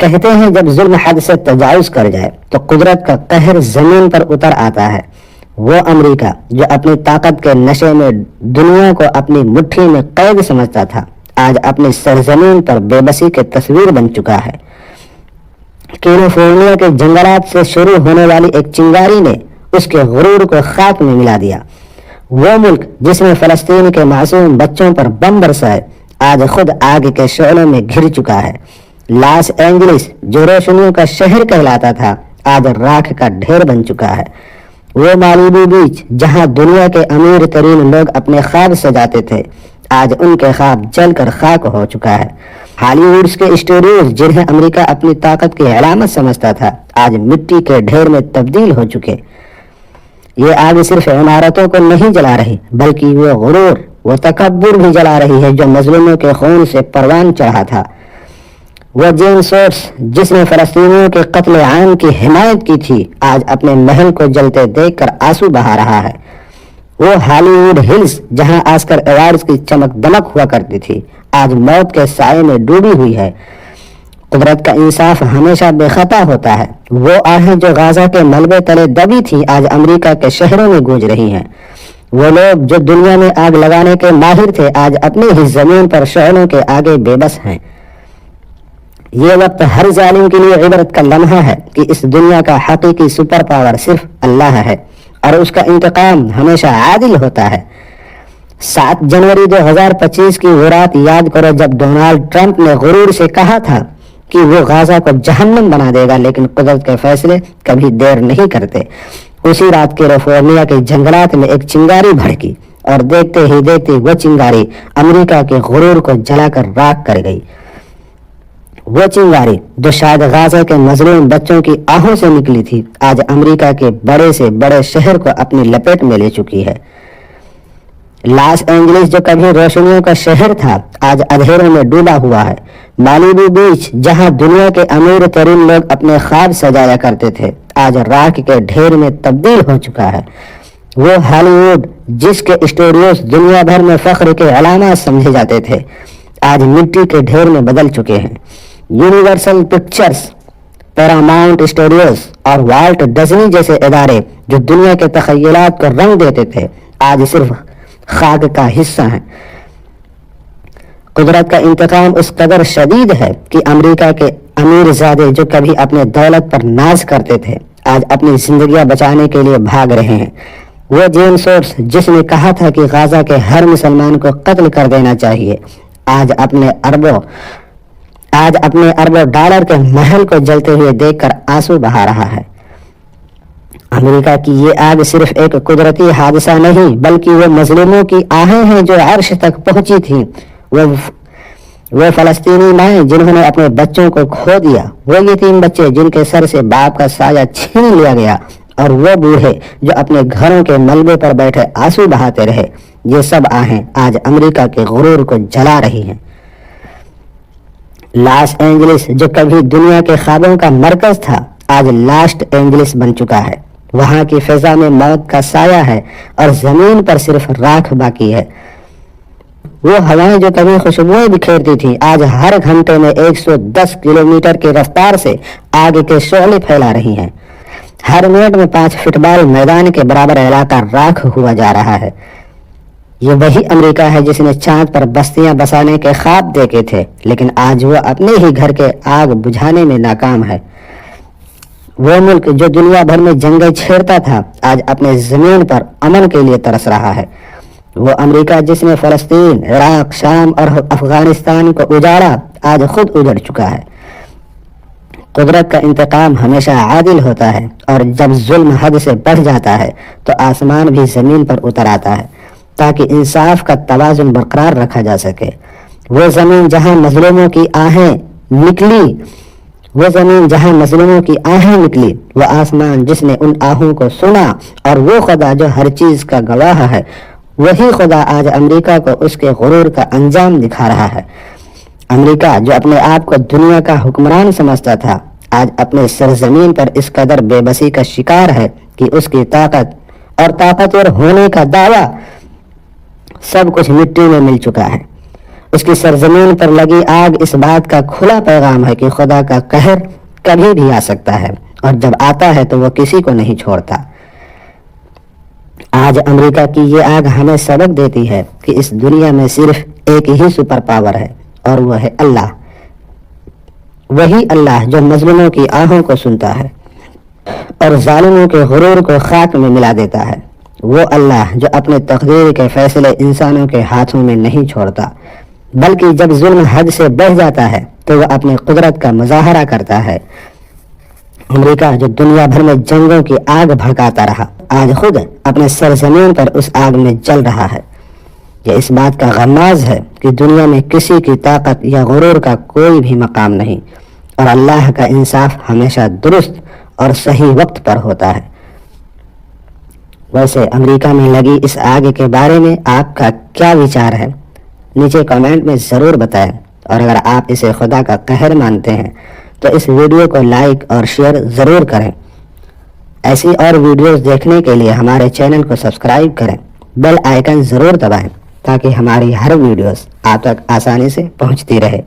کہتے ہیں جب ظلم حد سے تجاوز کر جائے تو قدرت کا قہر زمین پر اتر آتا ہے۔ وہ امریکہ جو اپنی طاقت کے نشے میں دنیا کو اپنی مٹھی میں قید سمجھتا تھا، آج اپنی سرزمین پر بے بسی کی تصویر بن چکا ہے۔ کیلیفورنیا کے جنگلات سے شروع ہونے والی ایک چنگاری نے اس کے غرور کو خاک میں ملا دیا۔ وہ ملک جس نے فلسطین کے معصوم بچوں پر بم برسائے، آج خود آگ کے شعلوں میں گھر چکا ہے۔ لاس اینجلس جو روشنیوں کا شہر کہلاتا تھا، آج راکھ کا ڈھیر بن چکا ہے۔ وہ مالیبو بیچ جہاں دنیا کے امیر ترین لوگ اپنے خواب سجاتے تھے، آج ان کے خواب جل کر خاک ہو چکا ہے۔ ہالی ووڈز کے اسٹوڈیوز جنہیں امریکہ اپنی طاقت کی علامت سمجھتا تھا، آج مٹی کے ڈھیر میں تبدیل ہو چکے۔ یہ آگ صرف عمارتوں کو نہیں جلا رہی، بلکہ وہ غرور، وہ تکبر بھی جلا رہی ہے جو مظلوموں کے خون سے پروان چڑھا تھا۔ وہ جیم سوٹس جس نے فلسطینیوں کے قتل عام کی حمایت کی تھی، آج اپنے محل کو جلتے دیکھ کر آنسو بہا رہا ہے۔ وہ ہالی ووڈ ہلز جہاں آسکر ایوارڈز کی چمک دمک ہوا کرتی تھی، آج موت کے سائے میں ڈوبی ہوئی ہے۔ قدرت کا انصاف ہمیشہ بے خطا ہوتا ہے۔ وہ آہیں جو غازہ کے ملبے تلے دبی تھی، آج امریکہ کے شہروں میں گونج رہی ہیں۔ وہ لوگ جو دنیا میں آگ لگانے کے ماہر تھے، آج اپنی ہی زمین پر شعلوں کے آگے بے بس ہیں۔ یہ وقت ہر ظالم کے لیے عبرت کا لمحہ ہے کہ اس دنیا کا حقیقی سپر پاور صرف اللہ ہے، اور اس کا انتقام ہمیشہ عادل ہوتا ہے۔ 7 جنوری 2025 کی وہ رات یاد کرو جب ڈونالڈ ٹرمپ نے غرور سے کہا تھا کہ وہ غازہ کو جہنم بنا دے گا، لیکن قدرت کے فیصلے کبھی دیر نہیں کرتے۔ اسی رات کیلیفورنیا کے جنگلات میں ایک چنگاری بھڑکی، اور دیکھتے ہی دیکھتے وہ چنگاری امریکہ کے غرور کو جلا کر راکھ کر گئی۔ وہ چنگاری جو شاید غازہ کے مظلوم بچوں کی آہوں سے نکلی تھی، آج امریکہ کے بڑے سے بڑے شہر کو اپنی لپیٹ میں لے چکی ہے۔ لاس اینجلس جو کبھی روشنیوں کا شہر تھا، آج اندھیروں میں ڈوبا ہوا ہے۔ مالیبو بیچ جہاں دنیا کے امیر ترین لوگ اپنے خواب سجایا کرتے تھے، آج راکھ کے ڈھیر میں تبدیل ہو چکا ہے۔ وہ ہالی ووڈ جس کے اسٹوڈیوز دنیا بھر میں فخر کے علامات سمجھے جاتے تھے، آج مٹی کے ڈھیر میں بدل چکے ہیں۔ یونیورسل پکچرز، پیراماؤنٹ اسٹوڈیوز اور والٹ ڈزنی جیسے ادارے جو دنیا کے تخیلات کو رنگ دیتے تھے، آج صرف خاک کا حصہ ہیں۔ قدرت کا انتقام اس قدر شدید ہے کہ امریکہ کے امیر زادے جو کبھی اپنے دولت پر ناز کرتے تھے، آج اپنی زندگیاں بچانے کے لیے بھاگ رہے ہیں۔ وہ جیم سوٹس جس نے کہا تھا کہ غازہ کے ہر مسلمان کو قتل کر دینا چاہیے، آج اپنے اربوں ڈالر کے محل کو جلتے ہوئے دیکھ کر آنسو بہا رہا ہے۔ امریکہ کی یہ آگ صرف ایک قدرتی حادثہ نہیں، بلکہ وہ مظلوموں کی آہیں ہیں جو عرش تک پہنچی تھیں۔ وہ فلسطینی مائیں جنہوں نے اپنے بچوں کو کھو دیا، وہ یتیم بچے جن کے سر سے باپ کا سایہ چھین لیا گیا، اور وہ بوڑھے جو اپنے گھروں کے ملبے پر بیٹھے آنسو بہاتے رہے، یہ سب آہیں آج امریکہ کے غرور کو جلا رہی ہیں۔ لاس اینجلس جو کبھی دنیا کے خوابوں کا مرکز تھا، آج لاسٹ اینجلس بن چکا ہے۔ وہاں کی فضا میں موت کا سایہ ہے، اور زمین پر صرف راکھ باقی ہے۔ وہ ہوائیں جو کبھی خوشبوئیں بکھیرتی تھیں، آج ہر گھنٹے میں 110 کلومیٹر کی رفتار سے آگ کے شعلے پھیلا رہی ہیں۔ ہر منٹ میں 5 فٹ بال میدان کے برابر علاقہ راکھ ہوا جا رہا ہے۔ یہ وہی امریکہ ہے جس نے چاند پر بستیاں بسانے کے خواب دیکھے تھے، لیکن آج وہ اپنے ہی گھر کے آگ بجھانے میں ناکام ہے۔ وہ ملک جو دنیا بھر میں جنگیں چھیڑتا تھا، آج اپنے زمین پر امن کے لیے ترس رہا ہے۔ وہ امریکہ جس نے فلسطین، عراق، شام اور افغانستان کو اجاڑا، آج خود اجڑ چکا ہے۔ قدرت کا انتقام ہمیشہ عادل ہوتا ہے، اور جب ظلم حد سے بڑھ جاتا ہے تو آسمان بھی زمین پر اتر آتا ہے تاکہ انصاف کا توازن برقرار رکھا جا سکے۔ وہ زمین جہاں مظلوموں کی آہیں نکلی، وہ آسمان جس نے ان آہوں کو سنا، اور وہ خدا جو ہر چیز کا گواہ ہے، وہی خدا آج امریکہ کو اس کے غرور کا انجام دکھا رہا ہے۔ امریکہ جو اپنے آپ کو دنیا کا حکمران سمجھتا تھا، آج اپنے سرزمین پر اس قدر بے بسی کا شکار ہے کہ اس کی طاقت اور طاقتور ہونے کا دعویٰ سب کچھ مٹی میں مل چکا ہے۔ اس کی سرزمین پر لگی آگ اس بات کا کھلا پیغام ہے کہ خدا کا قہر کبھی بھی آ سکتا ہے، اور جب آتا ہے تو وہ کسی کو نہیں چھوڑتا۔ آج امریکہ کی یہ آگ ہمیں سبق دیتی ہے کہ اس دنیا میں صرف ایک ہی سپر پاور ہے، اور وہ ہے اللہ۔ وہی اللہ جو مظلوموں کی آہوں کو سنتا ہے اور ظالموں کے غرور کو خاک میں ملا دیتا ہے۔ وہ اللہ جو اپنے تقدیر کے فیصلے انسانوں کے ہاتھوں میں نہیں چھوڑتا، بلکہ جب ظلم حد سے بڑھ جاتا ہے تو وہ اپنی قدرت کا مظاہرہ کرتا ہے۔ امریکہ جو دنیا بھر میں جنگوں کی آگ بھڑکاتا رہا، آج خود اپنے سرزمین پر اس آگ میں جل رہا ہے۔ یہ اس بات کا غماز ہے کہ دنیا میں کسی کی طاقت یا غرور کا کوئی بھی مقام نہیں، اور اللہ کا انصاف ہمیشہ درست اور صحیح وقت پر ہوتا ہے۔ ویسے امریکہ میں لگی اس آگ کے بارے میں آپ کا کیا وچار ہے؟ نیچے کمنٹ میں ضرور بتائیں، اور اگر آپ اسے خدا کا قہر مانتے ہیں تو اس ویڈیو کو لائک اور شیئر ضرور کریں۔ ایسی اور ویڈیوز دیکھنے کے لیے ہمارے چینل کو سبسکرائب کریں، بیل آئیکن ضرور دبائیں تاکہ ہماری ہر ویڈیوز آپ تک آسانی سے پہنچتی رہے۔